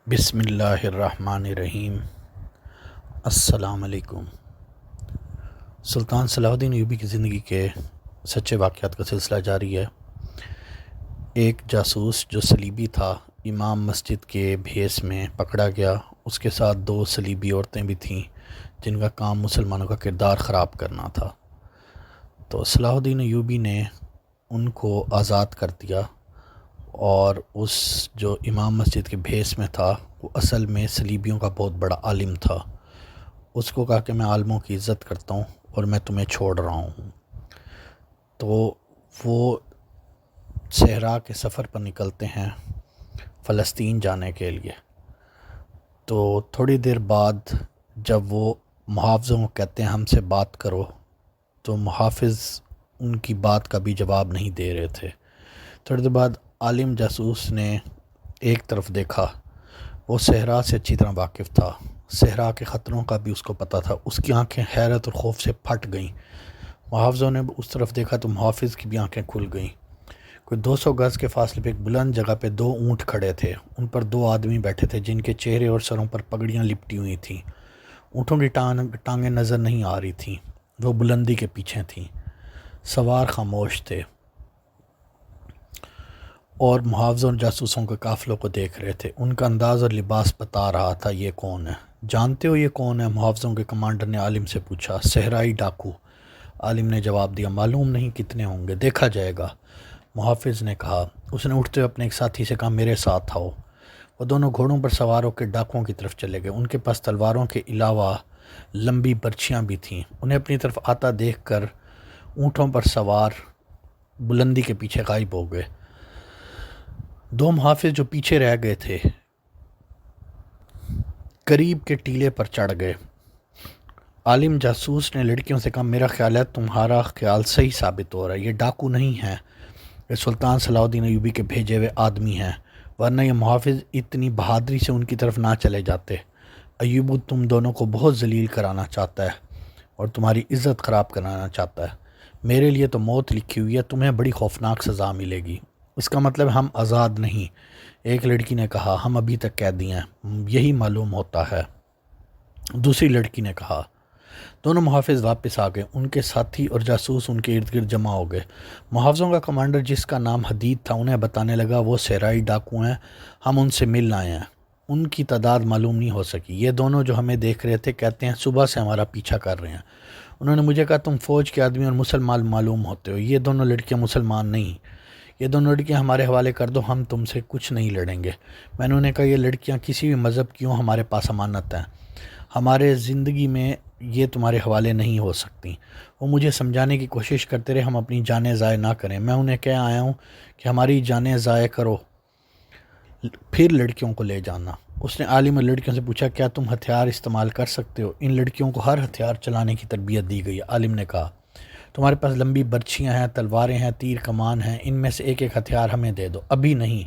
بسم اللہ الرحمن الرحیم۔ السلام علیکم۔ سلطان صلاح الدین ایوبی کی زندگی کے سچے واقعات کا سلسلہ جاری ہے۔ ایک جاسوس جو صلیبی تھا امام مسجد کے بھیس میں پکڑا گیا۔ اس کے ساتھ 2 صلیبی عورتیں بھی تھیں جن کا کام مسلمانوں کا کردار خراب کرنا تھا۔ تو صلاح الدین ایوبی نے ان کو آزاد کر دیا، اور اس جو امام مسجد کے بھیس میں تھا وہ اصل میں صلیبیوں کا بہت بڑا عالم تھا۔ اس کو کہا کہ میں عالموں کی عزت کرتا ہوں اور میں تمہیں چھوڑ رہا ہوں۔ تو وہ صحرا کے سفر پر نکلتے ہیں فلسطین جانے کے لیے۔ تو تھوڑی دیر بعد جب وہ محافظوں کو کہتے ہیں ہم سے بات کرو، تو محافظ ان کی بات کا بھی جواب نہیں دے رہے تھے۔ تھوڑی دیر بعد عالم جاسوس نے ایک طرف دیکھا۔ وہ صحرا سے اچھی طرح واقف تھا، صحرا کے خطروں کا بھی اس کو پتہ تھا۔ اس کی آنکھیں حیرت اور خوف سے پھٹ گئیں۔ محافظوں نے اس طرف دیکھا تو محافظ کی بھی آنکھیں کھل گئیں۔ کوئی 200 گز کے فاصلے پہ ایک بلند جگہ پہ 2 اونٹ کھڑے تھے۔ ان پر 2 آدمی بیٹھے تھے جن کے چہرے اور سروں پر پگڑیاں لپٹی ہوئی تھیں۔ اونٹوں کی ٹانگیں نظر نہیں آ رہی تھیں، وہ بلندی کے پیچھے تھیں۔ سوار خاموش تھے اور محافظوں اور جاسوسوں کے قافلوں کو دیکھ رہے تھے۔ ان کا انداز اور لباس بتا رہا تھا یہ کون ہے۔ جانتے ہو یہ کون ہے؟ محافظوں کے کمانڈر نے عالم سے پوچھا۔ صحرائی ڈاکو، عالم نے جواب دیا۔ معلوم نہیں کتنے ہوں گے، دیکھا جائے گا، محافظ نے کہا۔ اس نے اٹھتے ہوئے اپنے ایک ساتھی سے کہا میرے ساتھ آؤ۔ وہ دونوں گھوڑوں پر سوار ہو کے ڈاکوؤں کی طرف چلے گئے۔ ان کے پاس تلواروں کے علاوہ لمبی برچیاں بھی تھیں۔ انہیں اپنی طرف آتا دیکھ کر اونٹوں پر سوار بلندی کے پیچھے غائب ہو گئے۔ 2 محافظ جو پیچھے رہ گئے تھے قریب کے ٹیلے پر چڑھ گئے۔ عالم جاسوس نے لڑکیوں سے کہا میرا خیال ہے تمہارا خیال صحیح ثابت ہو رہا ہے، یہ ڈاکو نہیں ہے، یہ سلطان صلاح الدین ایوبی کے بھیجے ہوئے آدمی ہیں، ورنہ یہ محافظ اتنی بہادری سے ان کی طرف نہ چلے جاتے۔ ایوب تم دونوں کو بہت ذلیل کرانا چاہتا ہے اور تمہاری عزت خراب کرانا چاہتا ہے۔ میرے لیے تو موت لکھی ہوئی ہے، تمہیں بڑی خوفناک سزا ملے گی۔ اس کا مطلب ہم آزاد نہیں، ایک لڑکی نے کہا۔ ہم ابھی تک قیدی ہیں، یہی معلوم ہوتا ہے، دوسری لڑکی نے کہا۔ دونوں محافظ واپس آ گئے۔ ان کے ساتھی اور جاسوس ان کے ارد گرد جمع ہو گئے۔ محافظوں کا کمانڈر جس کا نام حدید تھا انہیں بتانے لگا وہ صحرائی ڈاکو ہیں، ہم ان سے مل آئے ہیں۔ ان کی تعداد معلوم نہیں ہو سکی۔ یہ دونوں جو ہمیں دیکھ رہے تھے کہتے ہیں صبح سے ہمارا پیچھا کر رہے ہیں۔ انہوں نے مجھے کہا تم فوج کے آدمی اور مسلمان معلوم ہوتے ہو، یہ دونوں لڑکیاں مسلمان نہیں، یہ دونوں لڑکیاں ہمارے حوالے کر دو، ہم تم سے کچھ نہیں لڑیں گے۔ میں نے انہیں کہا یہ لڑکیاں کسی بھی مذہب کی ہوں ہمارے پاس امانت ہیں، ہمارے زندگی میں یہ تمہارے حوالے نہیں ہو سکتی۔ وہ مجھے سمجھانے کی کوشش کرتے رہے ہم اپنی جانیں ضائع نہ کریں۔ میں انہیں کہہ آیا ہوں کہ ہماری جانیں ضائع کرو پھر لڑکیوں کو لے جانا۔ اس نے عالم اور لڑکیوں سے پوچھا کیا تم ہتھیار استعمال کر سکتے ہو؟ ان لڑکیوں کو ہر ہتھیار چلانے کی تربیت دی گئی۔ عالم نے کہا تمہارے پاس لمبی برچیاں ہیں، تلواریں ہیں، تیر کمان ہیں، ان میں سے ایک ایک ہتھیار ہمیں دے دو۔ ابھی نہیں،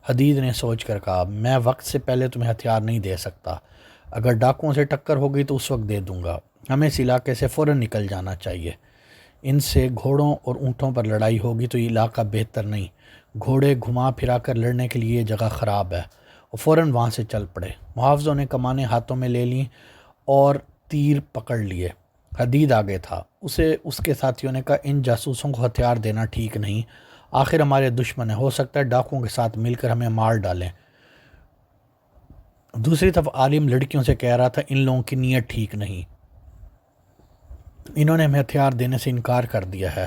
حدید نے سوچ کر کہا، میں وقت سے پہلے تمہیں ہتھیار نہیں دے سکتا، اگر ڈاکوؤں سے ٹکر ہو گئی تو اس وقت دے دوں گا۔ ہمیں اس علاقے سے فوراً نکل جانا چاہیے، ان سے گھوڑوں اور اونٹوں پر لڑائی ہوگی تو یہ علاقہ بہتر نہیں، گھوڑے گھما پھرا کر لڑنے کے لیے یہ جگہ خراب ہے۔ وہ فوراً وہاں سے چل پڑے۔ محافظوں نے کمانیں ہاتھوں میں لے لیں اور تیر پکڑ لیے۔ حدید آگے تھا۔ اس کے ساتھیوں نے کہا ان جاسوسوں کو ہتھیار دینا ٹھیک نہیں، آخر ہمارے دشمن ہیں، ہو سکتا ہے ڈاکوؤں کے ساتھ مل کر ہمیں مار ڈالیں۔ دوسری طرف عالم لڑکیوں سے کہہ رہا تھا ان لوگوں کی نیت ٹھیک نہیں، انہوں نے ہمیں ہتھیار دینے سے انکار کر دیا ہے،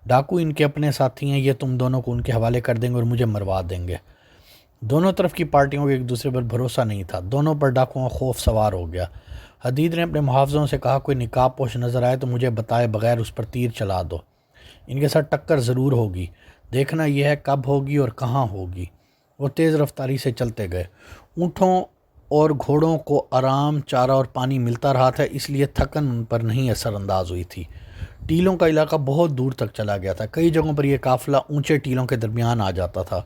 ڈاکو ان کے اپنے ساتھی ہیں، یہ تم دونوں کو ان کے حوالے کر دیں گے اور مجھے مروا دیں گے۔ دونوں طرف کی پارٹیوں کو ایک دوسرے پر بھروسہ نہیں تھا، دونوں پر ڈاکوؤں کا خوف سوار ہو گیا۔ حدید نے اپنے محافظوں سے کہا کوئی نقاب پوش نظر آئے تو مجھے بتائے بغیر اس پر تیر چلا دو، ان کے ساتھ ٹکر ضرور ہوگی، دیکھنا یہ ہے کب ہوگی اور کہاں ہوگی۔ وہ تیز رفتاری سے چلتے گئے۔ اونٹوں اور گھوڑوں کو آرام، چارہ اور پانی ملتا رہا تھا، اس لیے تھکن ان پر نہیں اثر انداز ہوئی تھی۔ ٹیلوں کا علاقہ بہت دور تک چلا گیا تھا، کئی جگہوں پر یہ قافلہ اونچے ٹیلوں کے درمیان آ جاتا تھا۔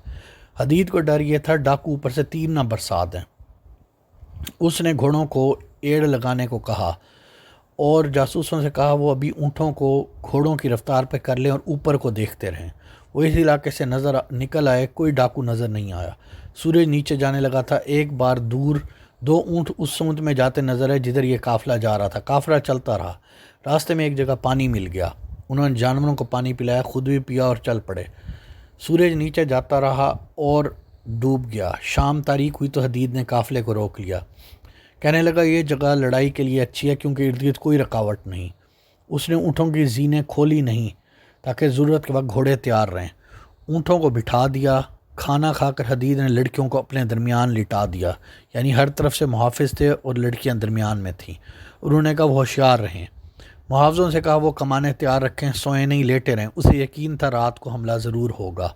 حدید کو ڈر یہ تھا ڈاکو اوپر سے تیر نہ برسا دیں۔ اس نے گھوڑوں کو ایڑ لگانے کو کہا اور جاسوسوں سے کہا وہ ابھی اونٹوں کو گھوڑوں کی رفتار پہ کر لیں اور اوپر کو دیکھتے رہیں۔ وہ اس علاقے سے نکل آئے، کوئی ڈاکو نظر نہیں آیا۔ سورج نیچے جانے لگا تھا، ایک بار دور 2 اونٹ اس سمت میں جاتے نظر آئے جدھر یہ قافلہ جا رہا تھا۔ قافلہ چلتا رہا، راستے میں ایک جگہ پانی مل گیا، انہوں نے جانوروں کو پانی پلایا، خود بھی پیا اور چل پڑے۔ سورج نیچے جاتا رہا اور ڈوب گیا۔ شام تاریک ہوئی تو حدید نے قافلے کو روک لیا، کہنے لگا یہ جگہ لڑائی کے لیے اچھی ہے کیونکہ ارد گرد کوئی رکاوٹ نہیں۔ اس نے اونٹوں کی زینیں کھولی نہیں تاکہ ضرورت کے وقت گھوڑے تیار رہیں۔ اونٹوں کو بٹھا دیا۔ کھانا کھا کر حدید نے لڑکیوں کو اپنے درمیان لٹا دیا، یعنی ہر طرف سے محافظ تھے اور لڑکیاں درمیان میں تھیں۔ انہوں نے کہا وہ ہوشیار رہیں۔ محافظوں سے کہا وہ کمانے تیار رکھیں، سوئیں نہیں، لیٹے رہیں۔ اسے یقین تھا رات کو حملہ ضرور ہوگا۔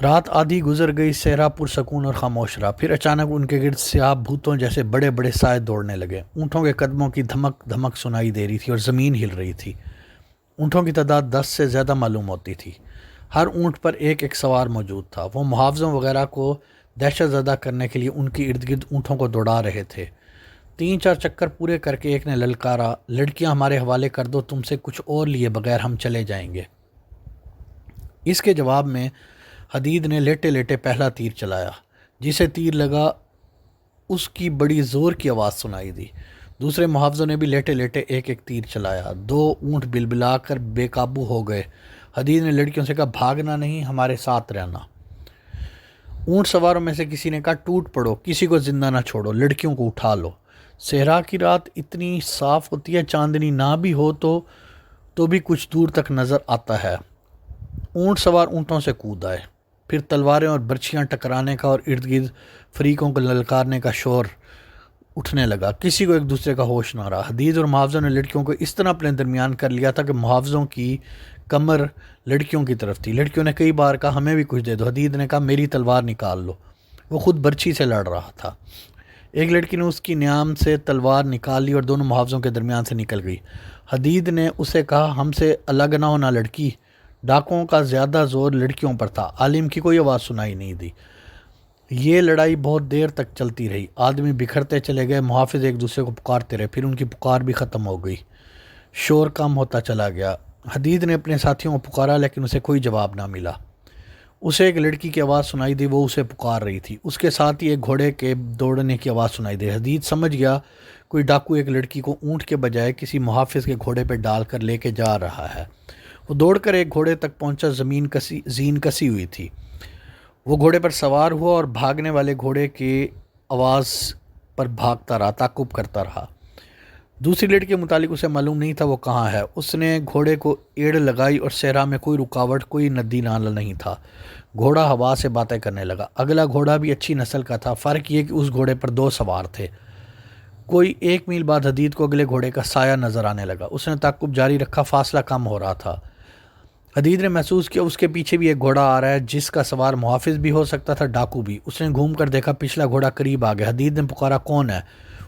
رات آدھی گزر گئی، صحرا پرسکون اور خاموش رہا۔ پھر اچانک ان کے گرد سیاہ بھوتوں جیسے بڑے بڑے سائے دوڑنے لگے۔ اونٹوں کے قدموں کی دھمک دھمک سنائی دے رہی تھی اور زمین ہل رہی تھی۔ اونٹوں کی تعداد 10 سے زیادہ معلوم ہوتی تھی۔ ہر اونٹ پر ایک ایک سوار موجود تھا۔ وہ محافظوں وغیرہ کو دہشت زدہ کرنے کے لیے ان کی ارد گرد اونٹوں کو دوڑا رہے تھے۔ 3-4 چکر پورے کر کے ایک نے للکارا، لڑکیاں ہمارے حوالے کر دو، تم سے کچھ اور لیے بغیر ہم چلے جائیں گے۔ اس کے جواب میں حدید نے لیٹے لیٹے پہلا تیر چلایا۔ جسے تیر لگا اس کی بڑی زور کی آواز سنائی دی۔ دوسرے محافظوں نے بھی لیٹے لیٹے ایک ایک تیر چلایا۔ 2 اونٹ بلبلا کر بے قابو ہو گئے۔ حدید نے لڑکیوں سے کہا بھاگنا نہیں، ہمارے ساتھ رہنا۔ اونٹ سواروں میں سے کسی نے کہا ٹوٹ پڑو، کسی کو زندہ نہ چھوڑو، لڑکیوں کو اٹھا لو۔ صحرا کی رات اتنی صاف ہوتی ہے، چاندنی نہ بھی ہو تو بھی کچھ دور تک نظر آتا ہے۔ اونٹ سوار اونٹوں سے کود آئے، پھر تلواریں اور برچھیاں ٹکرانے کا اور ارد گرد فریقوں کو للکارنے کا شور اٹھنے لگا۔ کسی کو ایک دوسرے کا ہوش نہ رہا۔ حدید اور محافظوں نے لڑکیوں کو اس طرح اپنے درمیان کر لیا تھا کہ محافظوں کی کمر لڑکیوں کی طرف تھی۔ لڑکیوں نے کئی بار کہا ہمیں بھی کچھ دے دو۔ حدید نے کہا میری تلوار نکال لو۔ وہ خود برچھی سے لڑ رہا تھا۔ ایک لڑکی نے اس کی نیام سے تلوار نکال لی اور دونوں محافظوں کے درمیان سے نکل گئی۔ حدید نے اسے کہا ہم سے الگ نہ ہونا لڑکی۔ ڈاکوؤں کا زیادہ زور لڑکیوں پر تھا۔ عالم کی کوئی آواز سنائی نہیں دی۔ یہ لڑائی بہت دیر تک چلتی رہی۔ آدمی بکھرتے چلے گئے، محافظ ایک دوسرے کو پکارتے رہے، پھر ان کی پکار بھی ختم ہو گئی۔ شور کم ہوتا چلا گیا۔ حدید نے اپنے ساتھیوں کو پکارا لیکن اسے کوئی جواب نہ ملا۔ اسے ایک لڑکی کی آواز سنائی دی، وہ اسے پکار رہی تھی۔ اس کے ساتھ ہی ایک گھوڑے کے دوڑنے کی آواز سنائی دی۔ حدید سمجھ گیا کوئی ڈاکو ایک لڑکی کو اونٹ کے بجائے کسی محافظ کے گھوڑے پہ ڈال کر لے کے جا رہا ہے۔ وہ دوڑ کر ایک گھوڑے تک پہنچا، زین کسی ہوئی تھی۔ وہ گھوڑے پر سوار ہوا اور بھاگنے والے گھوڑے کی آواز پر بھاگتا رہا، تعقب کرتا رہا۔ دوسری لڑکی کے متعلق اسے معلوم نہیں تھا وہ کہاں ہے۔ اس نے گھوڑے کو ایڑ لگائی اور صحرا میں کوئی رکاوٹ، کوئی ندی نالہ نہیں تھا۔ گھوڑا ہوا سے باتیں کرنے لگا۔ اگلا گھوڑا بھی اچھی نسل کا تھا، فرق یہ کہ اس گھوڑے پر 2 سوار تھے۔ کوئی 1 میل بعد حدید کو اگلے گھوڑے کا سایہ نظر آنے لگا۔ اس نے تعقب جاری رکھا، فاصلہ کم ہو رہا تھا۔ حدید نے محسوس کیا اس کے پیچھے بھی ایک گھوڑا آ رہا ہے جس کا سوار محافظ بھی ہو سکتا تھا، ڈاکو بھی۔ اس نے گھوم کر دیکھا، پچھلا گھوڑا قریب آ گیا۔ حدید نے پکارا کون ہے؟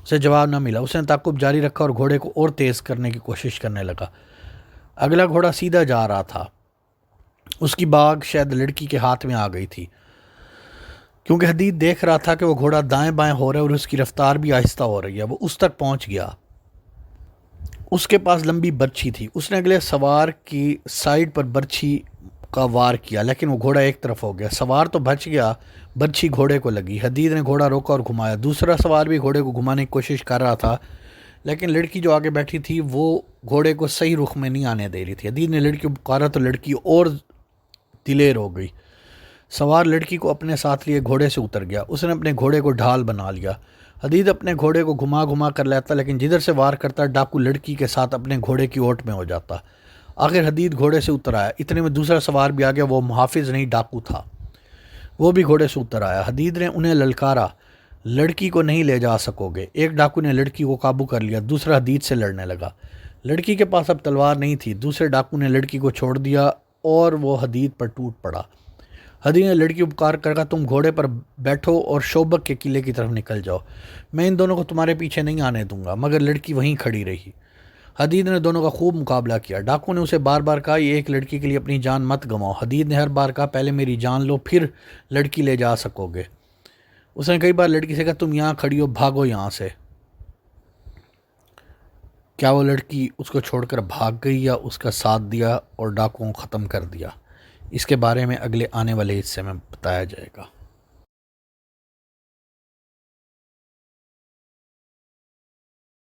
اسے جواب نہ ملا۔ اس نے تعقب جاری رکھا اور گھوڑے کو اور تیز کرنے کی کوشش کرنے لگا۔ اگلا گھوڑا سیدھا جا رہا تھا۔ اس کی باگ شاید لڑکی کے ہاتھ میں آ گئی تھی، کیونکہ حدید دیکھ رہا تھا کہ وہ گھوڑا دائیں بائیں ہو رہا ہے اور اس کی رفتار بھی آہستہ ہو رہی ہے۔ وہ اس تک پہنچ گیا۔ اس کے پاس لمبی برچھی تھی۔ اس نے اگلے سوار کی سائیڈ پر برچھی کا وار کیا، لیکن وہ گھوڑا ایک طرف ہو گیا۔ سوار تو بچ گیا، برچھی گھوڑے کو لگی۔ حدید نے گھوڑا روکا اور گھمایا۔ دوسرا سوار بھی گھوڑے کو گھمانے کی کوشش کر رہا تھا، لیکن لڑکی جو آگے بیٹھی تھی وہ گھوڑے کو صحیح رخ میں نہیں آنے دے رہی تھی۔ حدید نے لڑکی کو پکارا تو لڑکی اور دلیر ہو گئی۔ سوار لڑکی کو اپنے ساتھ لیے گھوڑے سے اتر گیا۔ اس نے اپنے گھوڑے کو ڈھال بنا لیا۔ حدید اپنے گھوڑے کو گھما گھما کر لیتا، لیکن جدھر سے وار کرتا ڈاکو لڑکی کے ساتھ اپنے گھوڑے کی اوٹ میں ہو جاتا۔ آخر حدید گھوڑے سے اتر آیا۔ اتنے میں دوسرا سوار بھی آ گیا، وہ محافظ نہیں ڈاکو تھا۔ وہ بھی گھوڑے سے اتر آیا۔ حدید نے انہیں للکارا، لڑکی کو نہیں لے جا سکو گے۔ ایک ڈاکو نے لڑکی کو قابو کر لیا، دوسرا حدید سے لڑنے لگا۔ لڑکی کے پاس اب تلوار نہیں تھی۔ دوسرے ڈاکو نے لڑکی کو چھوڑ دیا اور وہ حدید پر ٹوٹ پڑا۔ حدید نے لڑکی کو پکار کر کہا تم گھوڑے پر بیٹھو اور شوبک کے قلعے کی طرف نکل جاؤ، میں ان دونوں کو تمہارے پیچھے نہیں آنے دوں گا۔ مگر لڑکی وہیں کھڑی رہی۔ حدید نے دونوں کا خوب مقابلہ کیا۔ ڈاکو نے اسے بار بار کہا یہ ایک لڑکی کے لیے اپنی جان مت گنواؤ۔ حدید نے ہر بار کہا پہلے میری جان لو پھر لڑکی لے جا سکو گے۔ اس نے کئی بار لڑکی سے کہا تم یہاں کھڑی ہو، بھاگو یہاں سے۔ کیا وہ لڑکی اس کو چھوڑ کر بھاگ گئی یا اس کا ساتھ دیا اور ڈاکوؤں ختم کر دیا؟ اس کے بارے میں اگلے آنے والے حصے میں بتایا جائے گا۔